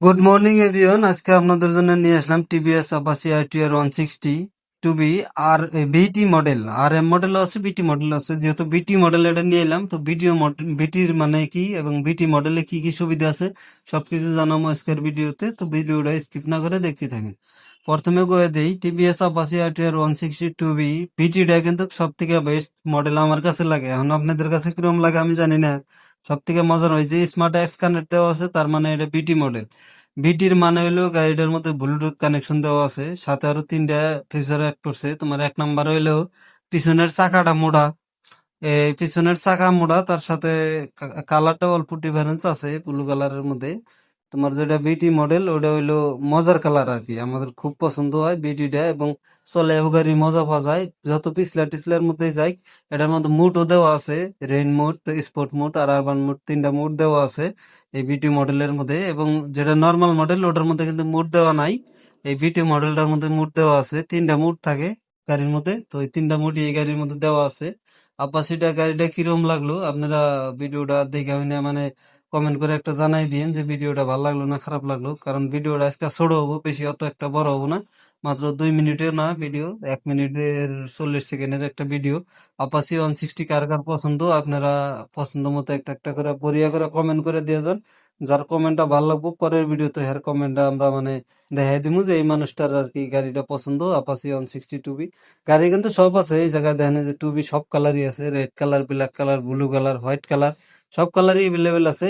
Good morning everyone. আজকে আপনাদের জন্য নিয়ে আসলাম টিভিএস আপাচি আইটিআর 160 টুবি আর বিটি মডেল। আর এম মডেল আছে, বিটি মডেল আছে। যেহেতু বিটি মডেল এটা নিয়ে এলাম, তো বিটির মানে কি এবং বিটি মডেলে কি কি সুবিধা আছে সবকিছু জানাবো আজকের ভিডিওতে। তো ভিডিওটা স্কিপ না করে দেখতে থাকেন। প্রথমে কয়ে দেই, টিভিএস আপাচি আইটিআর 160 টুবি বিটিটা কিন্তু সব থেকে বেস্ট মডেল আমার কাছে লাগে। এখন আপনাদের কাছে কিরকম লাগে আমি জানি না। সব থেকে মজার হয় যে স্মার্ট এক্স কানেক্ট দেওয়া আছে, তার মানে এটা বিটি মডেল। বিটির মানে হইলো গাড়িটার মধ্যে ব্লুটুথ কানেকশন দেওয়া আছে, সাথে আরো তিনটা ফিচার অ্যাড করছে। তোমার এক নাম্বার হইলো পিছনের চাকাটা মোড়া। এই পিছনের চাকা মোড়া, তার সাথে কালারটা অল্প ডিফারেন্স আছে ব্লু কালারের মধ্যে। তোমার যেটা বিটি মডেল ওটা হইলো মজার কালার আর কি, আমাদের খুব পছন্দ হয় বিটিটা। এবং চলে গাড়ি মজা পাওয়া যায় যত পিছলা টিছলার মধ্যে যাই। এটার মধ্যে মুডও দেওয়া আছে, রেইন মুড, স্পোর্ট মুড আর আরবান মুড, তিনটা মুড দেওয়া আছে এই বিটি মডেলের মধ্যে। এবং যেটা নর্মাল মডেল ওটার মধ্যে কিন্তু মুড দেওয়া নাই। এই বিটি মডেলটার মধ্যে মুড দেওয়া আছে, তিনটা মুড থাকে গাড়ির মধ্যে। তো এই তিনটা মুডই এই গাড়ির মধ্যে দেওয়া আছে। আপাচিটা গাড়িটা কিরকম লাগলো আপনারা ভিডিওটা দেখে হইনা মানে কমেন্ট করে একটা জানাই দিন যে ভিডিওটা ভালো লাগলো না খারাপ লাগলো। কারণ ভিডিওটা আজকে ছোট হবো, বেশি অত একটা বড় হবো না। মাত্র 2 মিনিটের না ভিডিও, 1 মিনিটের 40 সেকেন্ডের একটা ভিডিও। আপাচি 160 কার কার পছন্দ আপনারা পছন্দ মতো একটা একটা করে বরিয়া করে কমেন্ট করে দিয়ে যান। যার কমেন্টটা ভালো লাগবো পরের ভিডিওতে হের কমেন্টটা আমরা মানে দেখাই দিমু যে এই মানুষটার আর কি গাড়িটা পছন্দ। আপাচি 160 টুবি গাড়ি কিন্তু সব আছে এই জায়গায়, দেখেন যে টুবি সব কালারই আছে, red colour, black colour, blue colour, white colour, সব কালারই এভেলেবেল আছে।